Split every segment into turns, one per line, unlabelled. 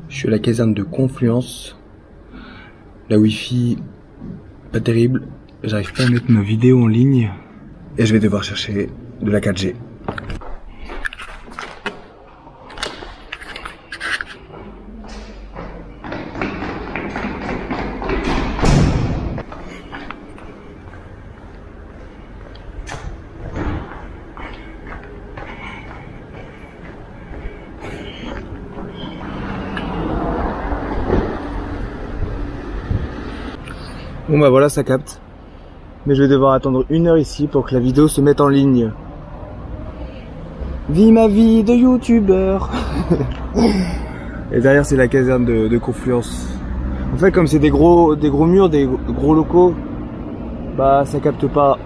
Je suis à la caserne de Confluence. La wifi pas terrible. J'arrive pas à mettre ma vidéo en ligne. Et je vais devoir chercher de la 4G. Bon bah voilà, ça capte. Mais je vais devoir attendre 1 heure ici pour que la vidéo se mette en ligne. Vis ma vie de youtubeur. Et derrière c'est la caserne de Confluence. En fait comme c'est des gros murs, des gros locaux, bah ça capte pas.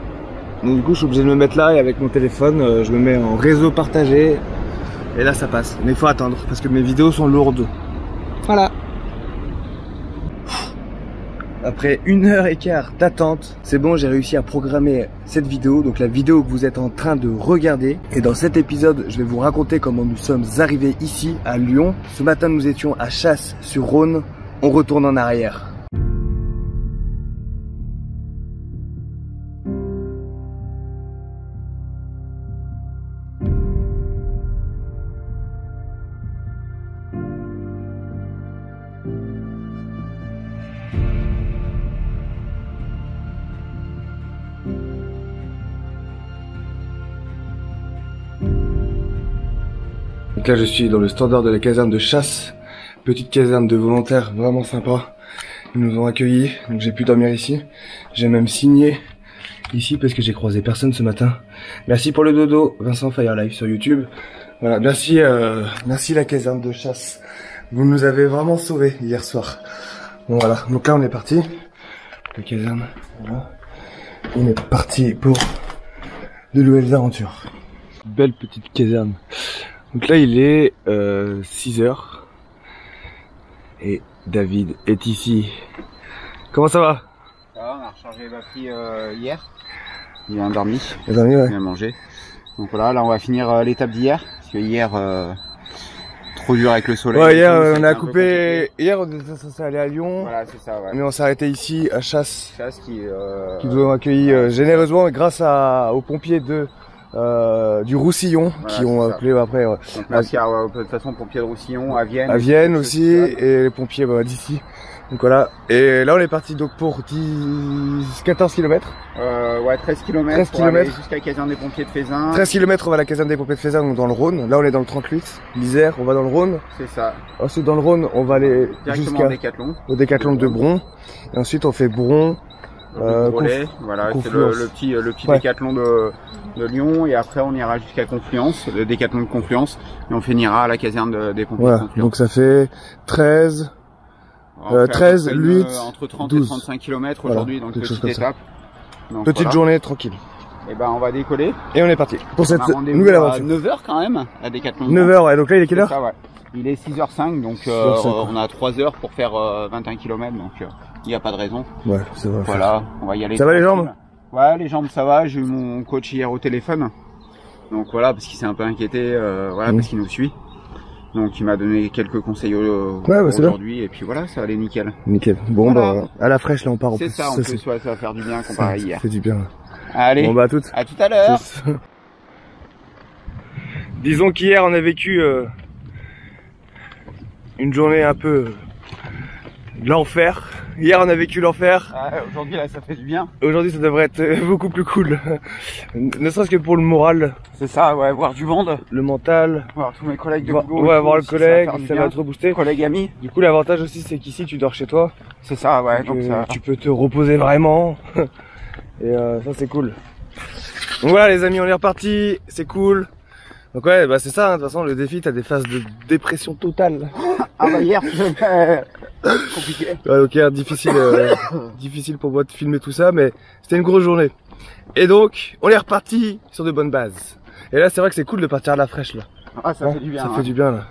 Donc du coup je suis obligé de me mettre là et avec mon téléphone je me mets en réseau partagé. Et là ça passe. Mais il faut attendre parce que mes vidéos sont lourdes. Voilà. Après 1h15 d'attente, c'est bon, j'ai réussi à programmer cette vidéo, donc la vidéo que vous êtes en train de regarder. Et dans cet épisode, je vais vous raconter comment nous sommes arrivés ici à Lyon. Ce matin, nous étions à Chasse-sur-Rhône. On retourne en arrière. Donc là je suis dans le standard de la caserne de chasse, petite caserne de volontaires vraiment sympa. Ils nous ont accueillis, donc j'ai pu dormir ici. J'ai même signé ici parce que j'ai croisé personne ce matin. Merci pour le dodo, Vincent Firelife sur YouTube. Voilà, merci la caserne de chasse. Vous nous avez vraiment sauvés hier soir. Bon voilà, donc là on est parti. La caserne, voilà. On est parti pour de nouvelles aventures. Belle petite caserne. Donc là il est 6 heures et David est ici. Comment ça va?
Ça va, on a rechargé les batteries hier. Il a dormi.
Il a dormi, ouais.
Il a mangé. Donc voilà, là on va finir l'étape d'hier. Parce que hier, trop dur avec le soleil.
Ouais, hier on a coupé. Hier on était censé aller à Lyon.
Voilà, c'est ça, ouais.
Mais on s'est arrêté ici à Chasse.
Chasse qui
nous ont accueillis généreusement grâce aux pompiers du Roussillon, voilà, qui ont appelé après.
Donc, merci de toute façon pompiers de Roussillon, à Vienne.
À Vienne aussi, et les pompiers d'ici. Donc voilà. Et là on est parti donc pour 14 km.
Ouais, 13 km.
13 km.
Jusqu'à la caserne des pompiers de Fézin.
13 km on va à la caserne des pompiers de Fézin, donc dans le Rhône. Là on est dans le 38, l'Isère, on va dans le Rhône.
C'est ça.
Ensuite dans le Rhône on va aller jusqu'à
au
Décathlon de Bron. Et ensuite on fait Bron.
Voilà, c'est le petit ouais. Décathlon de Lyon, et après on ira jusqu'à Confluence, le décathlon de Confluence, et on finira à la caserne des pompiers de Confluence.
Donc ça fait 13, 13, 8,
entre 30
12.
et 35 km aujourd'hui, donc petite étape. Donc,
petite journée tranquille.
Et ben on va décoller.
Et on est parti pour cette nouvelle aventure.
9h quand même, à Décathlon.
9h, ouais, donc là il est quelle heure?
Ça, ouais. Il est 6h05, donc on a 3 heures pour faire 21 km, donc il n'y a pas de raison.
Ouais, c'est vrai.
Voilà, on va y aller.
Ça va les jambes?
Ouais, les jambes ça va, j'ai eu mon coach hier au téléphone. Donc voilà, parce qu'il s'est un peu inquiété, voilà, parce qu'il nous suit. Donc il m'a donné quelques conseils aujourd'hui, et puis voilà, ça allait nickel.
Nickel. Bon voilà. Bah, à la fraîche là on part en plus.
C'est ça, en plus, ouais, ça va faire du bien comparé à hier.
Ça fait du bien.
Allez,
bon bah
à tout à l'heure.
Disons qu'hier on a vécu une journée un peu l'enfer. Hier on a vécu l'enfer.
Aujourd'hui là ça fait du bien.
Aujourd'hui ça devrait être beaucoup plus cool. Ne serait-ce que pour le moral.
C'est ça, ouais, voir du monde.
Le mental.
Voir tous mes collègues de boulot.
Ouais, voir le collègue, ça va te rebooster.
Collègues amis.
Du coup l'avantage aussi c'est qu'ici tu dors chez toi.
C'est ça, ouais. Donc ça...
Tu peux te reposer vraiment. Et ça c'est cool. Donc voilà les amis, on est reparti, c'est cool. Donc ouais, bah c'est ça, hein, de toute façon le défi, t'as des phases de dépression totale.
Ah bah hier, compliqué.
Ouais, ok, difficile, difficile pour moi de filmer tout ça, mais c'était une grosse journée. Et donc, on est reparti sur de bonnes bases. Et là, c'est vrai que c'est cool de partir à la fraîche là.
Ah, ça fait du bien.
Ça fait du bien là.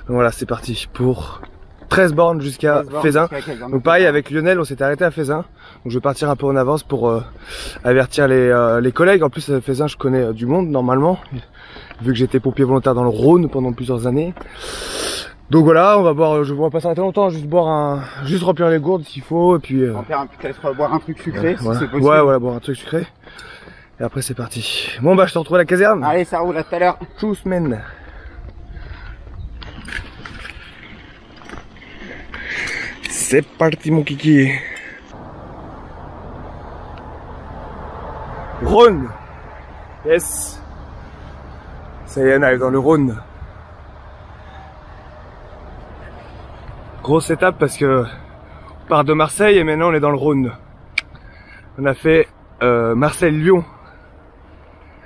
Donc voilà, c'est parti pour 13 bornes jusqu'à Fézin. Donc pareil, avec Lionel, on s'était arrêté à Fézin. Donc je vais partir un peu en avance pour avertir les collègues. En plus, à Fézin, je connais du monde normalement, vu que j'étais pompier volontaire dans le Rhône pendant plusieurs années. Donc voilà, on va boire, je ne vais pas s'arrêter longtemps, juste boire juste remplir les gourdes s'il faut, et puis...
peut-être boire un truc sucré,
voilà.
si c'est possible.
Ouais, voilà, boire un truc sucré. Et après c'est parti. Bon bah je te retrouve à la caserne.
Allez, ça roule, à tout à l'heure.
Tous semaines. C'est parti mon kiki. Rhône. Yes. Ça y est, on arrive dans le Rhône. Grosse étape parce que on part de Marseille et maintenant on est dans le Rhône. On a fait Marseille-Lyon.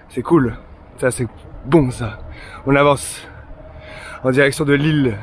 C'est cool. Ça c'est bon ça. On avance en direction de Lille.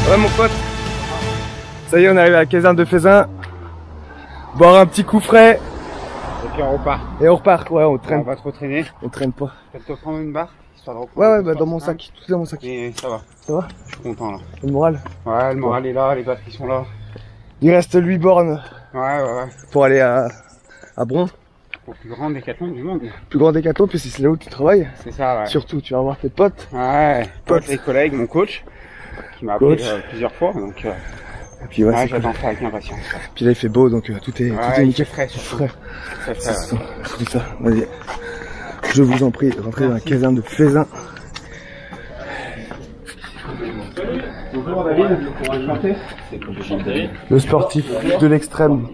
Ouais mon pote, ça y est on arrive à la caserne de Fezin. Boire un petit coup frais.
Et puis on repart.
Et on repart, ouais on traîne.
On va trop traîner.
On traîne pas.
Peut-être te prendre une barre, histoire de reprendre.
Ouais bah dans mon sac, tout est dans mon sac.
Et ça va.
Ça va?
Je suis content là.
Le moral?
Ouais, le moral est là, les batteries sont là.
Il reste 8 bornes.
Ouais.
Pour aller à Bron.
Au plus grand décathlon du monde.
Plus grand décathlon, puis c'est là où tu travailles.
C'est ça, ouais.
Surtout, tu vas voir tes potes.
Ouais, potes, les collègues, mon coach, qui m'a appelé plusieurs fois, donc
et puis ouais,
j'attends ça avec impatience.
Puis là il fait beau, donc tout est nickel.
Frais,
frais. C'est ça, vas-y. Je vous en prie, rentrez dans la caserne de Fezin.
Bonjour David,
le sportif de l'extrême.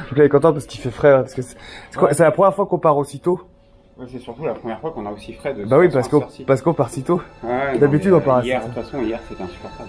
Donc là il est content parce qu'il fait frais, parce que c'est la première fois qu'on part aussitôt.
Ouais, c'est surtout la première fois qu'on a aussi frais de.
Bah oui, parce qu'on part si tôt.
Ouais,
d'habitude on part
hier, de toute façon, hier c'était insupportable.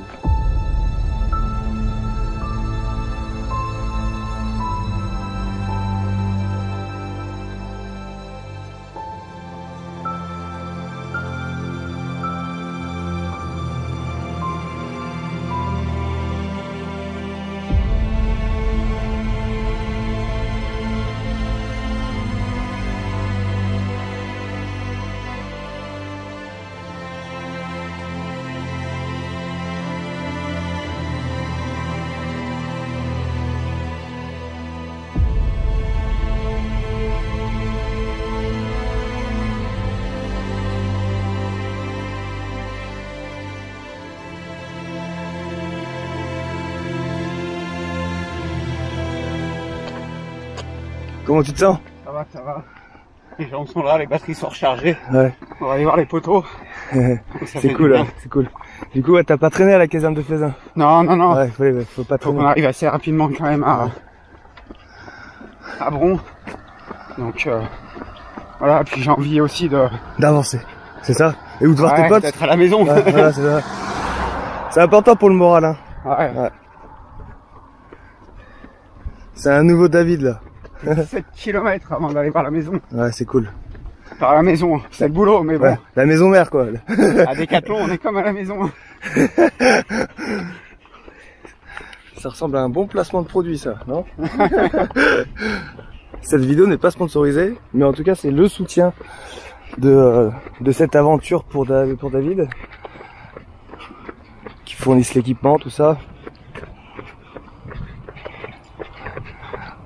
Comment tu te sens?
Ça va. Les jambes sont là, les batteries sont rechargées.
Ouais.
On va aller voir les poteaux.
C'est cool, hein, c'est cool. Du coup, ouais, t'as pas traîné à la caserne de Fezin?
Non.
Ouais, faut pas traîner.
Faut qu'on arrive assez rapidement quand même à Bron. Donc voilà, puis j'ai envie aussi
d'avancer. C'est ça? Et où de voir tes potes?
D'être à la maison.
Ouais, voilà, c'est ça. C'est important pour le moral, hein.
Ouais.
C'est un nouveau David là.
7 km avant d'aller voir la maison.
Ouais, c'est cool.
Par la maison, c'est le boulot, mais bon.
Ouais, la maison mère quoi.
À Décathlon, on est comme à la maison.
Ça ressemble à un bon placement de produit ça, non? Cette vidéo n'est pas sponsorisée, mais en tout cas c'est le soutien de cette aventure pour David, qui fournissent l'équipement, tout ça.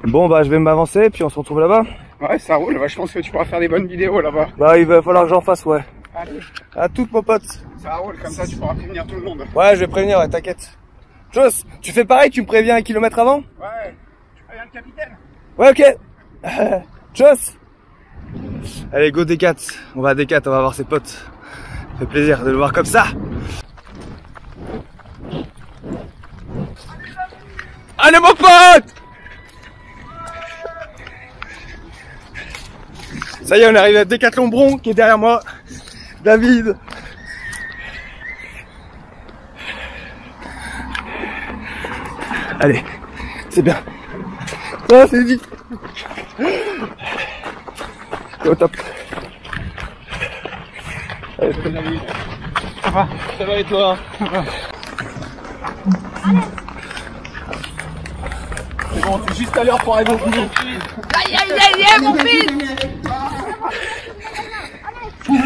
Bon bah je vais m'avancer puis on se retrouve là-bas.
Ouais, ça roule, bah, je pense que tu pourras faire des bonnes vidéos là-bas.
Bah il va falloir que j'en fasse, ouais.
Allez.
À toutes mon pote.
Ça roule, comme ça tu pourras prévenir tout le monde.
Ouais, je vais prévenir, ouais, t'inquiète. Joss, tu fais pareil, tu me préviens 1 kilomètre avant?
Ouais, tu préviens le capitaine.
Ouais, ok. Joss. Allez, go D4. On va à D4, on va voir ses potes. Ça fait plaisir de le voir comme ça. Allez mon pote! Ça y est, on est arrivé à Décathlon Bron qui est derrière moi. David. Allez, c'est bien. Ah, c'est vite. Au top. Allez, ça va et toi? C'est bon, tu es juste à l'heure pour arriver au boulot.
Aïe aïe aïe aïe mon fils!
Pour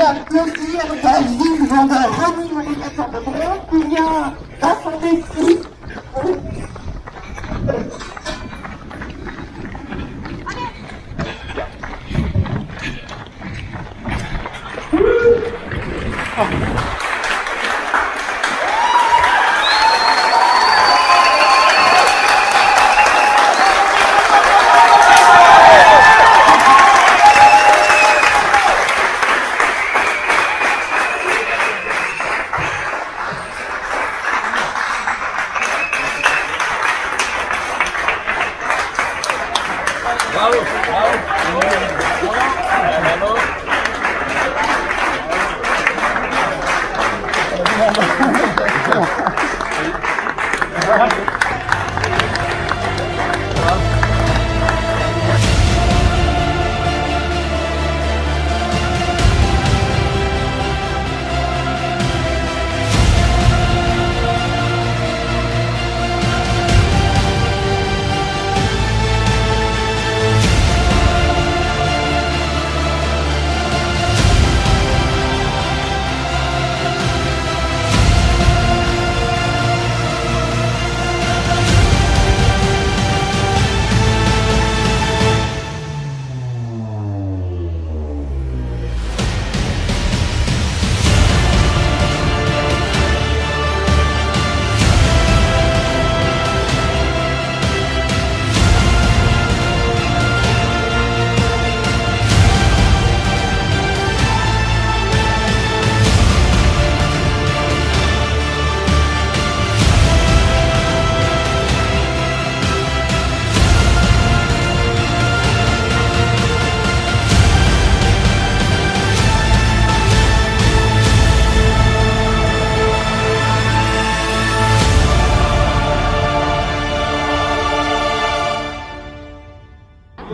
applaudir David Van der organisateur de Bron qui vient dans son défi.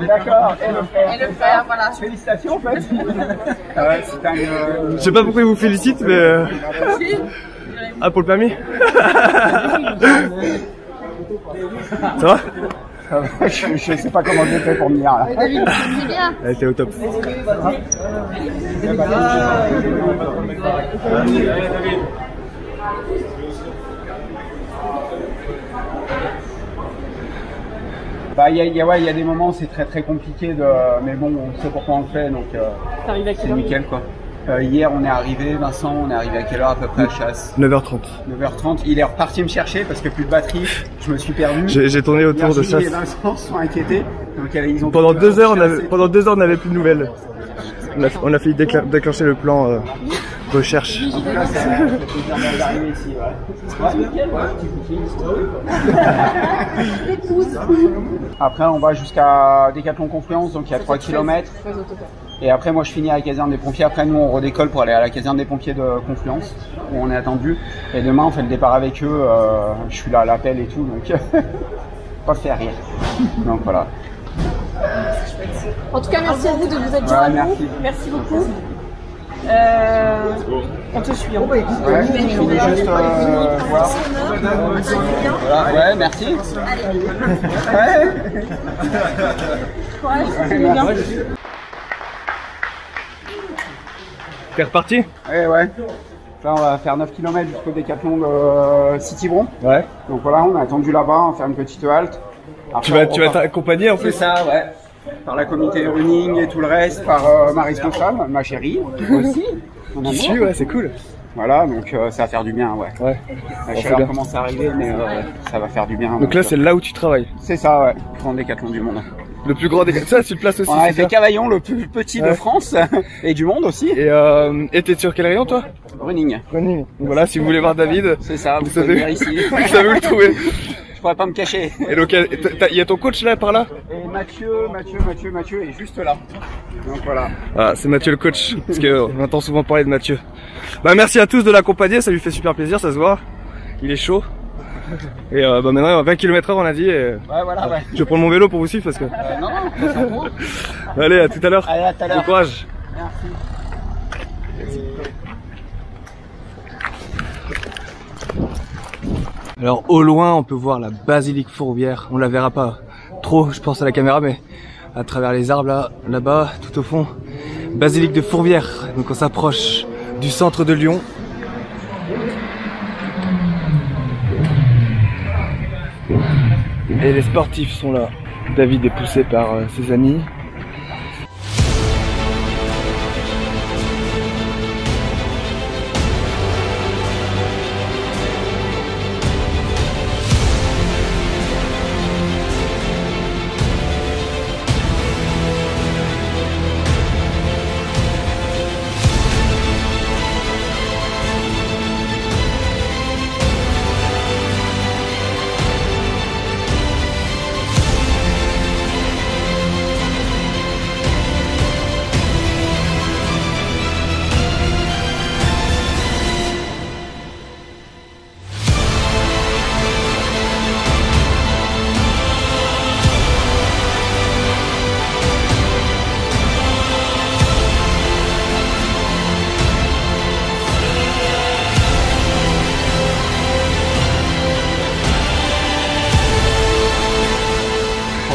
D'accord, et
le faire, voilà.
Félicitations en fait. Ah ouais,
Je sais pas pourquoi il vous félicite, mais... Ah, pour le permis. Ça va?
Je sais pas comment j'ai fait pour venir là.
David, c'est bien.
Elle était au top.
Bah il y a des moments où c'est très compliqué mais bon on sait pourquoi on le fait donc c'est nickel quoi. Hier on est arrivé, Vincent, on est arrivé à quelle heure à peu près à Chasse?
9h30.
9h30, il est reparti me chercher parce que plus de batterie, je me suis perdu.
J'ai tourné autour de Chasse.
Et Vincent sont inquiétés. Donc ils ont
pendant 2 heures on n'avait plus de nouvelles. On a failli déclencher le plan recherche.
Là, ça fait plaisir d'arriver ici, Après, on va jusqu'à Décathlon Confluence, donc il y a 3 km. Et après, moi, je finis à la caserne des pompiers. Après, nous, on redécolle pour aller à la caserne des pompiers de Confluence, où on est attendu. Et demain, on fait le départ avec eux. Je suis là à l'appel et tout, donc pas faire rire. Donc voilà.
En tout cas, merci à vous de vous être joints à nous. Merci beaucoup. On te suit.
Ouais, je finis juste voir. Voilà, ouais, merci. Ouais.
Courage, c'est bien.
T'es reparti?
Ouais, ouais. Là, on va faire 9 km jusqu'au décathlon de Citibron.
Ouais.
Donc voilà, on a attendu là-bas, on va faire une petite halte.
Après, tu vas t'accompagner en plus?
C'est ça, ouais. Par la communauté running et tout le reste, par ma responsable, ma chérie aussi.
Qui suit, ouais, c'est cool.
Voilà, donc ça va faire du bien, ouais.
Ouais.
La chaleur commence à arriver, mais ça va faire du bien.
Donc là, c'est là où tu travailles?
C'est ça, ouais. Le plus grand décathlon du monde.
Le plus grand décathlon. Ça, tu le places aussi?
On a fait Cavaillon, le plus petit de France et du monde aussi.
Et t'es sur quel rayon, toi?
Running.
Running. Donc voilà, si vous voulez voir David,
c'est ça, vous pouvez venir ici.
Vous savez où le trouver.
Je pourrais pas me cacher.
Et donc, il y a ton coach là, par là?
Et Mathieu est juste là. Donc voilà.
Voilà, c'est Mathieu le coach, parce qu'on entend souvent parler de Mathieu. Bah merci à tous de l'accompagner, ça lui fait super plaisir, ça se voit. Il est chaud. Et bah maintenant 20 km/h on a dit. Et...
Ouais, voilà, ouais.
Je vais prendre mon vélo pour vous suivre parce que.
Non.
Allez, à tout à l'heure.
Allez, à tout à l'heure.
Bon courage.
Merci.
Alors au loin on peut voir la basilique Fourvière. On la verra pas trop, je pense à la caméra, mais à travers les arbres là-bas, tout au fond, basilique de Fourvière. Donc on s'approche du centre de Lyon. Et les sportifs sont là. David est poussé par ses amis.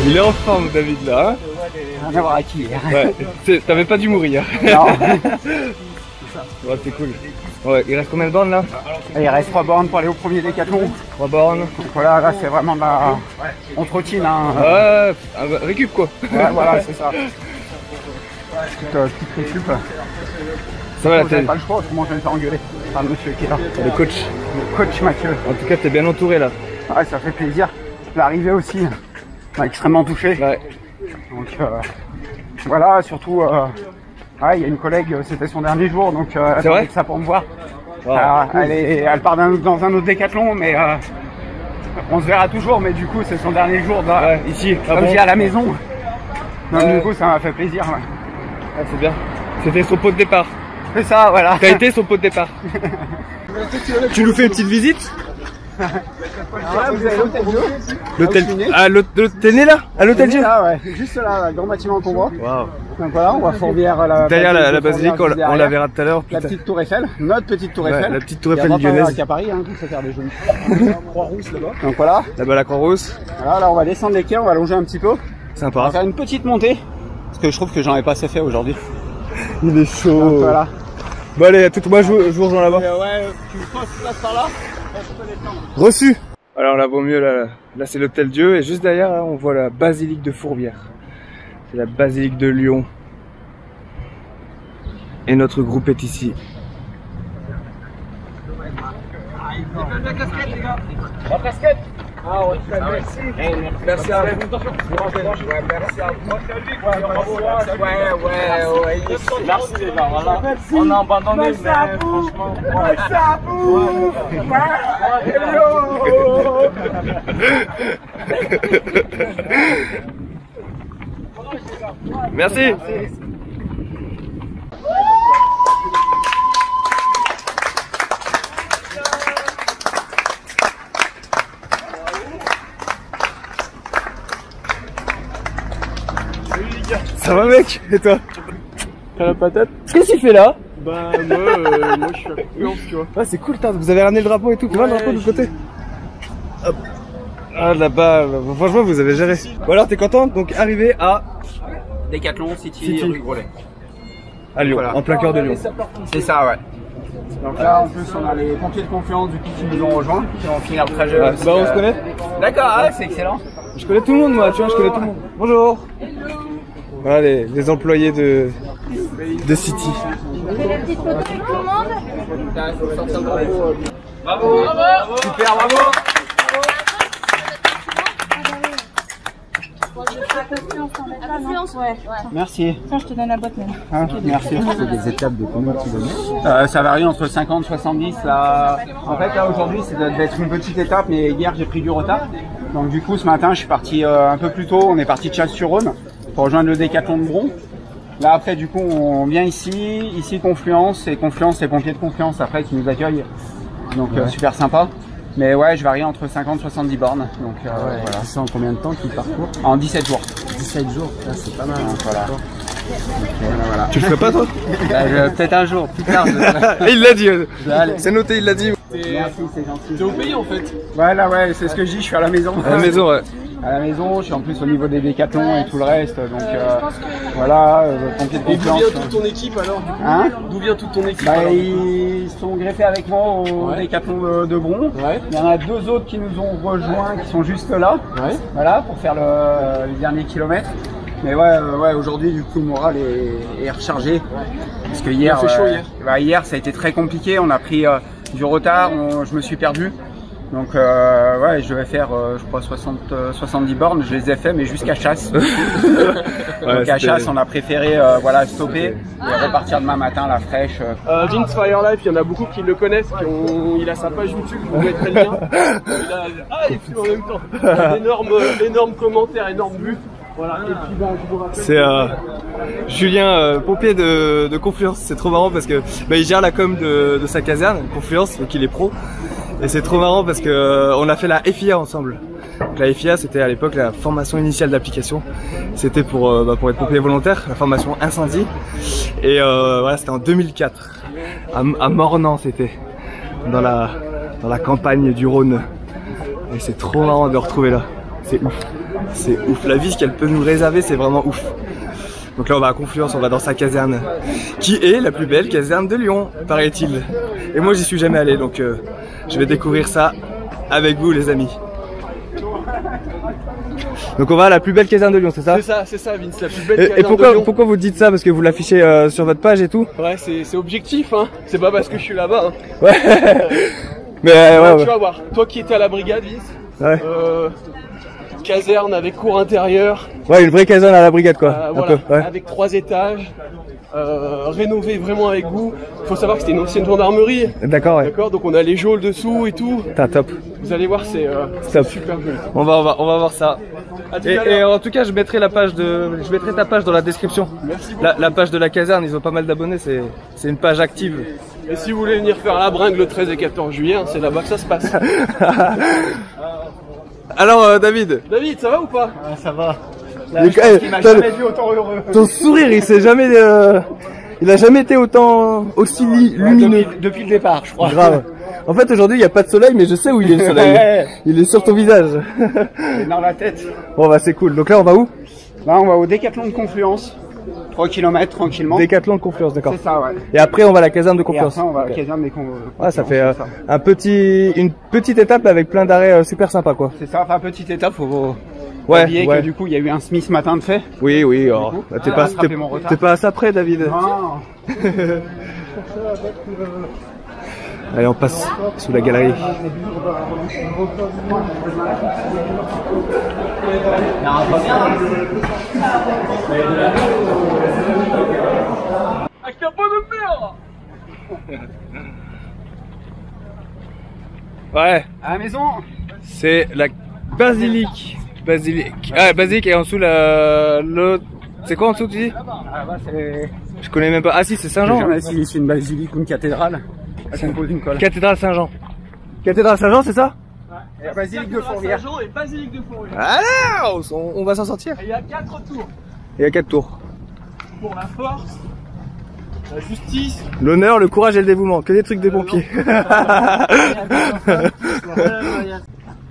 Il est en forme David là, hein?
Rien à voir avec hier.
Ouais, t'avais pas dû mourir.
Non.
Ouais, c'est cool. Ouais, il reste combien de bornes là?
Il reste 3 bornes pour aller au premier décathlon.
3 bornes.
Donc voilà, là c'est vraiment de la... On trottine, hein.
Ouais, récup quoi.
Ouais, voilà, c'est ça. Petite récup.
Ça va la
Vous
tête?
n'avez pas le choix, autrement je vais me faire engueuler par le monsieur qui est là.
Le coach.
Le coach Mathieu.
En tout cas, t'es bien entouré là.
Ouais, ça fait plaisir. L'arrivée aussi m'a extrêmement touché.
Ouais.
Donc voilà, surtout, il y a une collègue, c'était son dernier jour, donc elle attendait que ça pour me voir.
Wow, cool.
Elle part dans un autre décathlon, mais on se verra toujours, mais du coup c'est son dernier jour ici, comme j'ai à la maison. Donc du coup ça m'a fait plaisir. Ouais.
Ah, c'est bien. C'était son pot de départ.
C'est ça, voilà.
T'as été son pot de départ. Tu nous fais une petite visite?
Ouais, vous avez l'hôtel Dieu.
L'hôtel. Ah, t'es né là? À l'hôtel Dieu?
Là, ouais. Juste là, le grand bâtiment qu'on voit.
Waouh.
Donc voilà, on va Fourvière.
Derrière la basilique, on la verra tout à l'heure.
La petite tour Eiffel, notre petite tour Eiffel.
La petite tour Eiffel lyonnaise.
Qui à Paris, hein, qui sait faire des jolies. Croix-Rousse là-bas. Donc voilà.
Là-bas la Croix-Rousse.
Voilà, là on va descendre les quais, on va longer un petit peu.
Sympa.
On va faire une petite montée. Parce que je trouve que j'en ai pas assez fait aujourd'hui.
Il est chaud.
Donc voilà.
Bon allez, à tout, moi je vous rejoins là-bas.
Ouais, tu passes par là.
Reçu. Alors là vaut mieux là c'est l'hôtel Dieu et juste derrière là, on voit la basilique de Fourvière. C'est la basilique de Lyon. Et notre groupe est ici.
La casquette les gars. La casquette. Ah ouais, merci. Merci à vous. Merci à vous. Ouais. Merci les gars. Voilà. On a abandonné, mais franchement. Merci à vous.
Merci. Ça va mec? Et toi? T'as la patate? Qu'est-ce que tu fais là?
Bah moi je suis à confiance, tu vois.
Ah c'est cool, vous avez ramené le drapeau et tout, tu vois le drapeau de l'autre côté? Hop. Ah là-bas, franchement vous avez géré. Bon alors t'es content? Donc arrivé à...
Décathlon, City. Rue Grolet.
À Lyon,
voilà.
En plein cœur de Lyon.
C'est ça, ouais. Donc là, en plus, on a les pompiers de confiance du coup qui nous ont rejoints, qui vont finir le trajet.
Bah, on se connaît.
D'accord, ouais, c'est excellent.
Je connais tout le monde, moi, tu vois, je connais tout le monde. Bonjour. Voilà les employés de City.
C'est la petite photo avec tout le monde.
Bravo, bravo. Super, bravo. Merci.
Tiens, je te donne la boîte même.
Ah, merci. C'est des étapes de combien de kilomètres? Ça varie entre 50 et 70. Là. En fait, là aujourd'hui, ça doit être une petite étape, mais hier j'ai pris du retard. Donc du coup, ce matin, je suis parti un peu plus tôt. On est parti de Chasse-sur-Rhône pour rejoindre le décathlon de Bron. Là après, du coup, on vient ici Confluence, et Confluence, les pompiers de Confluence après qui nous accueillent. Donc super sympa. Mais ouais, je varie entre 50 et 70 bornes. Donc voilà.
C'est en combien de temps qu'il parcourt?
En 17 jours.
17 jours, c'est pas mal.
Donc, voilà.
Voilà. Tu le ferais pas toi?
Peut-être un jour, plus tard.
Il l'a dit. C'est noté, il l'a dit.
Merci, c'est gentil.
T'es au pays en fait?
Voilà, ouais, c'est ce que je dis, je suis à la maison.
À la maison, ouais.
À la maison, je suis en plus au niveau des décathlons et tout le reste. Donc voilà, pompier de confiance.
Et d'où vient toute ton équipe alors du coup?
Hein?
D'où vient toute ton équipe
Bah,
alors,
ils sont greffés avec moi au décathlon de Bron.
Ouais.
Il y en a deux autres qui nous ont rejoints, qui sont juste là.
Ouais.
Voilà, pour faire le dernier kilomètre. Mais ouais, aujourd'hui, du coup, le moral est rechargé. Parce que hier,
il a fait chaud hier.
Bah, hier, ça a été très compliqué. On a pris du retard, je me suis perdu. Donc ouais, je devais faire je crois 70 bornes, je les ai fait mais jusqu'à Chasse. Donc à Chasse, on a préféré voilà stopper et repartir demain matin la fraîche.
Vince Firelife, il y en a beaucoup qui le connaissent, il a sa page YouTube, vous mettrai le lien. Il filme en même temps. Énorme commentaire, énorme but. Voilà, et puis bah, je vous rappelle.
C'est Julien, pompier de Confluence. C'est trop marrant parce que il gère la com de sa caserne, Confluence, donc il est pro. Et c'est trop marrant parce que on a fait la FIA ensemble. Donc la FIA, c'était à l'époque la formation initiale d'application. C'était pour être pompier volontaire, la formation incendie. Et voilà, c'était en 2004 à Mornan, c'était dans la campagne du Rhône. Et c'est trop marrant de le retrouver là. C'est ouf. C'est ouf. La vie qu'elle peut nous réserver, c'est vraiment ouf. Donc là on va à Confluence, on va dans sa caserne, qui est la plus belle caserne de Lyon, paraît-il. Et moi j'y suis jamais allé, donc je vais découvrir ça avec vous les amis. Donc on va à la plus belle caserne de Lyon, c'est ça?
C'est ça Vince, la plus belle caserne
de Lyon. Et pourquoi vous dites ça? Parce que vous l'affichez sur votre page et tout?
Ouais, c'est objectif, hein. C'est pas parce que je suis là-bas. Hein.
Ouais. Mais
tu vas voir, toi qui étais à la brigade Vince,
ouais.
Caserne avec cour intérieure.
Ouais, une vraie caserne à la brigade quoi.
Voilà,
peu, ouais.
Avec 3 étages, rénové vraiment avec goût. Faut savoir que c'était une ancienne gendarmerie.
D'accord, ouais.
D'accord, donc on a les geôles dessous et tout.
Top.
Vous allez voir, c'est super joli.
On va voir ça. Et en tout cas, je mettrai ta page dans la description.
Merci beaucoup.
La page de la caserne, ils ont pas mal d'abonnés, c'est une page active.
Et si vous voulez venir faire la bringue le 13 et 14 juillet, hein, c'est là-bas que ça se passe.
Alors David,
ça va ou pas?
Ça va.
Il m'a jamais vu autant heureux.
Ton sourire, il a jamais été aussi lumineux.
Depuis le départ, je crois.
Grave. En fait, aujourd'hui, il n'y a pas de soleil, mais je sais où il est le soleil. Il est sur ton visage.
Il est dans la tête.
Bon, bah c'est cool. Donc là, on va où?
Là, on va au décathlon de Confluence. 3 km tranquillement.
Décathlon de Confluence, d'accord.
C'est ça, ouais.
Et après, on va à la caserne de Confluence.
Et après, on va à la caserne des Confluence.
Ouais, ça fait une petite étape avec plein d'arrêts super sympa, quoi.
C'est ça, enfin, petite étape, faut
oublier
que du coup, il y a eu un SMI ce matin de fait.
Oui. Oh. Bah, t'es pas à ça près, David.
Non.
Allez, on passe sous la galerie.
Avec un pot de fer.
Ouais.
À la maison.
C'est la basilique. Ah, basilique et en dessous l'autre. C'est quoi en dessous, tu dis?
Ah bah c'est...
Je connais même pas. Ah si, c'est Saint-Jean.
Si c'est une basilique ou une cathédrale. Ça compose une colle.
Cathédrale Saint-Jean. Cathédrale Saint-Jean, c'est ça?
La basilique de Fourvière.
Saint-Jean et basilique de Fourvière.
Ah, on va s'en sortir.
Il y a 4 tours.
Il y a 4 tours.
Pour la force, la justice,
l'honneur, le courage et le dévouement. Que des trucs des pompiers.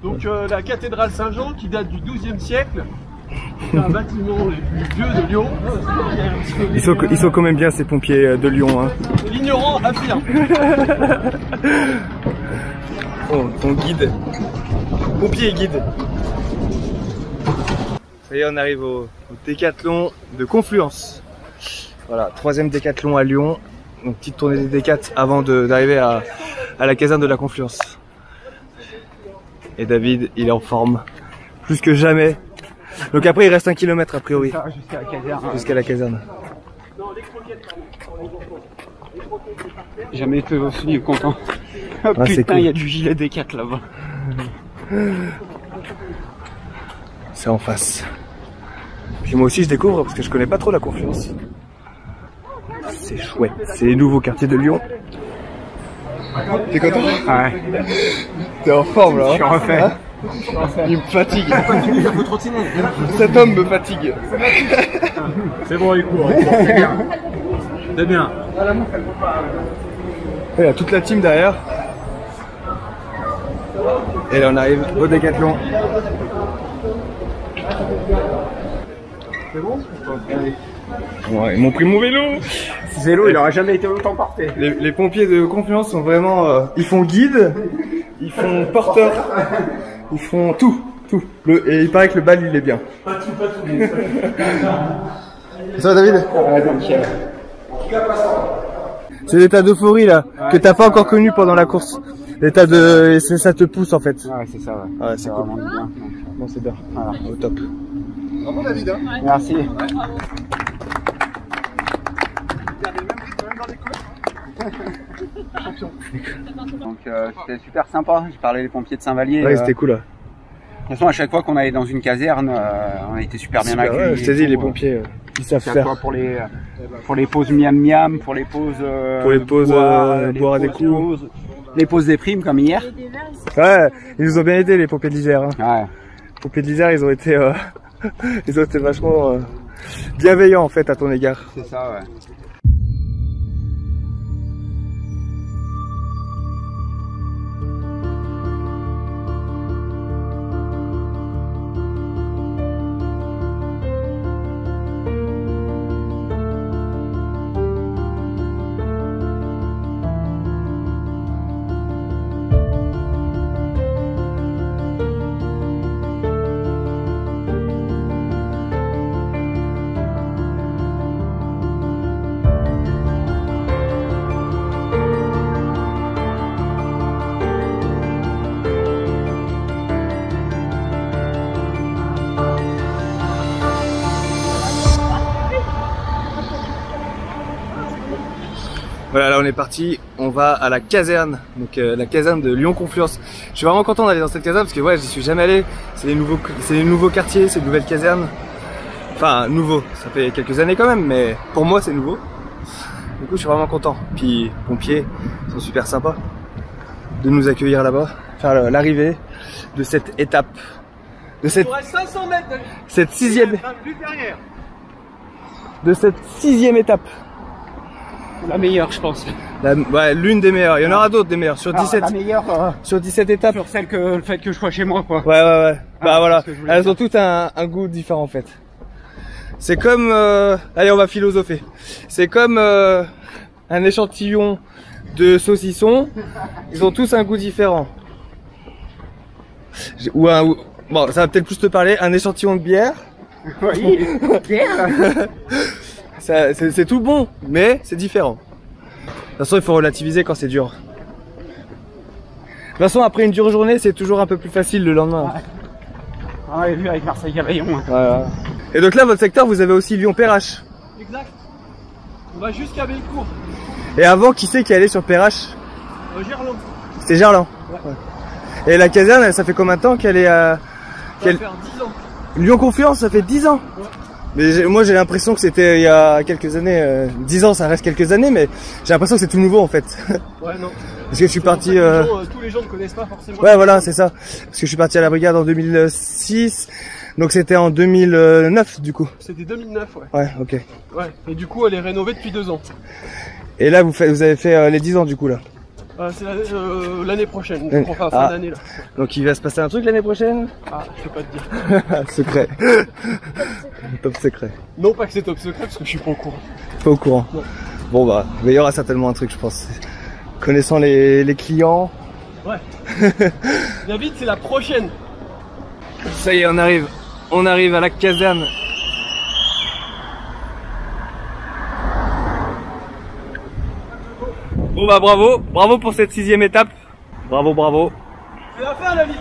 Donc la cathédrale Saint-Jean qui date du XIIe siècle. C'est un bâtiment les plus vieux de Lyon.
Ils sont quand même bien ces pompiers de Lyon. Hein.
L'ignorant affirme.
Oh, ton guide. Pompier et guide. Ça y est, on arrive au décathlon de Confluence. Voilà, 3e décathlon à Lyon. Donc petite tournée des décats avant d'arriver à la caserne de la Confluence. Et David, il est en forme. Plus que jamais. Donc après il reste 1 kilomètre a priori.
Jusqu'à la caserne.
Jusqu'à la caserne.
Jamais été aussi content. Oh,
ah,
putain,
cool.
Il y a du gilet D4 là-bas.
C'est en face. Puis moi aussi je découvre parce que je connais pas trop la Confluence. C'est chouette. C'est les nouveaux quartiers de Lyon. T'es content?
Ouais.
T'es en forme là.
Je suis refait.
Hein? Il me fatigue. Cet homme me fatigue.
C'est bon, il court. C'est bien. C'est bien.
Il y a toute la team derrière. Et là on arrive au décathlon.
C'est bon?
Ouais, ils m'ont pris mon vélo.
Ce vélo, il aura jamais été autant porté.
Les pompiers de Confluence sont vraiment... ils font guide, ils font porteur, ils font tout. Et il paraît que le bal il est bien.
Pas tout.
Ça va David? C'est l'état d'euphorie là, que t'as pas encore connu pendant la course. L'état de... ça te pousse en fait.
Ouais, c'est ça, ouais.
Ouais, c'est cool.
Vraiment bien.
Bon, c'est bien.
Voilà.
Au top.
Bravo David, hein.
Merci. Donc c'était super sympa, j'ai parlé des pompiers de Saint-Vallier.
Ouais, c'était cool là.
De toute façon, à chaque fois qu'on allait dans une caserne, on a été super bien accueillis.
Ouais, je t'ai dit, les pompiers, ils savent faire.
Pour les pauses miam-miam, pour les pauses...
boire des coups.
Les pauses des primes comme hier.
Ouais, ils nous ont bien aidés les pompiers de l'Isère. Hein.
Ouais.
Les pompiers de l'Isère, ils ont été vachement bienveillants en fait à ton égard.
C'est ça, ouais.
Voilà, là on est parti, on va à la caserne, donc la caserne de Lyon Confluence. Je suis vraiment content d'aller dans cette caserne parce que ouais, j'y suis jamais allé. C'est les nouveaux quartiers, c'est une nouvelle caserne. Enfin, nouveau, ça fait quelques années quand même, mais pour moi c'est nouveau. Du coup, je suis vraiment content. Puis, les pompiers sont super sympas de nous accueillir là-bas, faire l'arrivée de cette étape, de cette
500 mètres de...
cette sixième étape.
La meilleure, je pense.
Ouais, l'une des meilleures. Il y en aura d'autres des meilleures. Sur 17,
la meilleure,
sur 17 étapes.
sur celle le fait que je sois chez moi, quoi.
Ouais. Bah voilà. Elles
dire.
ont toutes un goût différent en fait. C'est comme... allez, on va philosopher. C'est comme un échantillon de saucissons. Ils ont tous un goût différent. Bon, ça va peut-être plus te parler. Un échantillon de bière.
Oui, bière.
C'est tout bon, mais c'est différent. De toute façon, il faut relativiser quand c'est dur. De toute façon, après une dure journée, c'est toujours un peu plus facile le lendemain.
Ouais. On avait vu avec Marseille Cavaillon.
Ouais. Et donc là, votre secteur, vous avez aussi Lyon-Perrache.
Exact. On va jusqu'à Bellecour.
Et avant, qui c'est qui allait sur Perrache?
Gerland.
C'était Gerland.
Ouais.
Et la caserne, ça fait combien de temps qu'elle est à...
Ça va faire 10 ans.
Lyon-Confluence, ça fait 10 ans.
Ouais.
Mais moi j'ai l'impression que c'était il y a quelques années, 10 ans ça reste quelques années, mais j'ai l'impression que c'est tout nouveau en fait.
Ouais, non.
Parce que je suis parti...
tous les gens ne connaissent pas forcément.
Ouais voilà, c'est ça. Parce que je suis parti à la brigade en 2006, donc c'était en 2009 du coup.
C'était 2009, ouais.
Ouais, ok.
Ouais, et du coup elle est rénovée depuis 2 ans.
Et là vous avez fait les 10 ans du coup là.
C'est l'année prochaine, je crois, fin d'année là.
Donc il va se passer un truc l'année prochaine?
Ah, je peux pas te dire.
Secret. Top secret.
Non, pas que c'est top secret parce que je suis pas au courant.
Pas au courant.
Non.
Bon bah, mais il y aura certainement un truc, je pense. Connaissant les clients.
Ouais. David, c'est la prochaine.
Ça y est, on arrive. On arrive à la caserne. Bon bah bravo, bravo pour cette 6e étape. Bravo, bravo.
C'est la fin, David.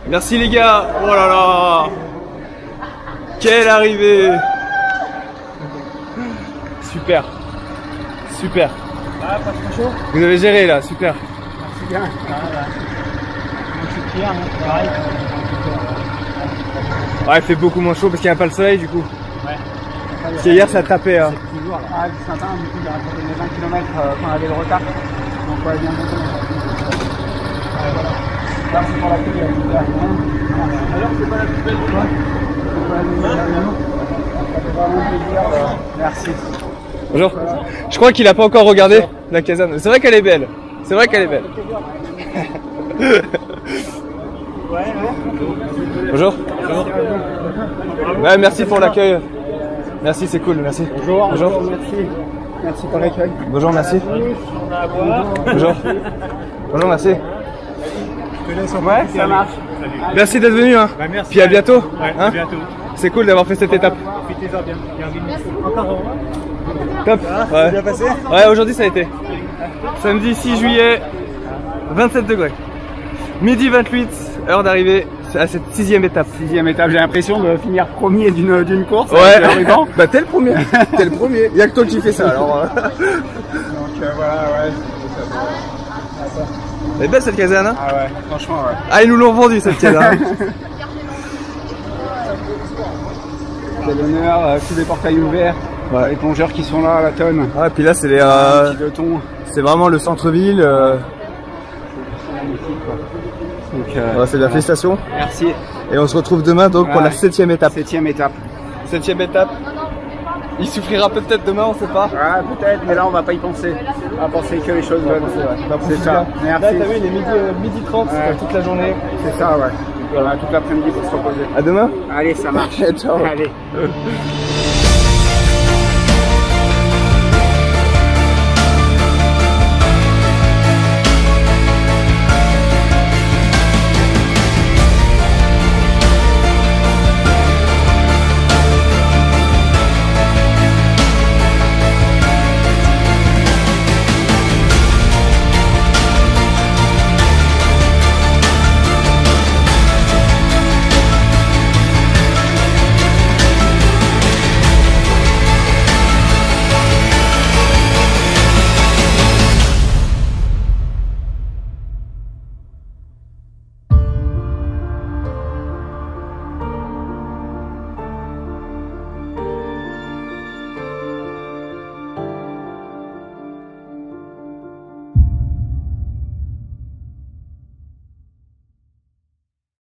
Merci les gars. Oh là là. Quelle arrivée. Super. Super.
Ah, pas trop chaud.
Vous avez géré là, super.
C'est bien. C'est clair, pareil.
Ouais, il fait beaucoup moins chaud parce qu'il n'y a pas le soleil du coup.
Ouais.
Parce qu'hier ça tapait. Hein.
Toujours là. Ah, ce matin, du coup, il a rattrapé mes 20 km quand on avait le retard. Donc, ouais, bien monté. Voilà. Là, c'est pour la pluie, alors, c'est pas la plus belle de moi. Merci.
Bonjour. Je crois qu'il a pas encore regardé la caserne. C'est vrai qu'elle est belle. C'est vrai qu'elle est belle. Bonjour. Ouais, merci pour l'accueil. Merci, c'est cool, merci.
Bonjour.
Bonjour.
Merci. Merci pour l'accueil.
Bonjour, merci. Bonjour. Bonjour, merci.
Ouais, ça marche.
Merci d'être venu. Hein.
Bah, merci.
Puis à bientôt.
Ouais,
Hein.
à bientôt.
C'est cool d'avoir fait cette étape.
Profitez-en bien. Encore
Top. Ouais.
bien passé.
Ouais, aujourd'hui ça a été. Samedi 6 juillet, 27 degrés. Midi 28, heure d'arrivée à cette 6e étape.
6e étape, j'ai l'impression de finir premier d'une course.
Ouais. Bah t'es le premier. T'es le premier. Y'a que toi qui fais ça alors.
Donc voilà, ouais.
Elle est belle cette caserne hein.
Ah ouais, franchement ouais.
Ah ils nous l'ont vendu cette caserne.
C'est l'honneur, tous les portails ouverts,
Ouais.
les plongeurs qui sont là à la tonne.
Ah et puis là c'est les
Un petit peloton.
c'est vraiment le centre-ville.
C'est magnifique quoi. Donc,
Ouais, c'est de la félicitation.
merci.
Et on se retrouve demain donc pour
Ouais.
la 7e étape.
7e étape.
7e étape. Il souffrira peut-être demain, on sait pas.
Ah peut-être, mais là on va pas y penser. On va penser que les choses bonnes. C'est ça.
Là
Merci.
t'as vu il est midi 30
Ouais.
toute la journée.
C'est ça ouais. Voilà, toute l'après-midi pour se reposer.
À demain.
Allez, ça marche.
Ciao.
Allez.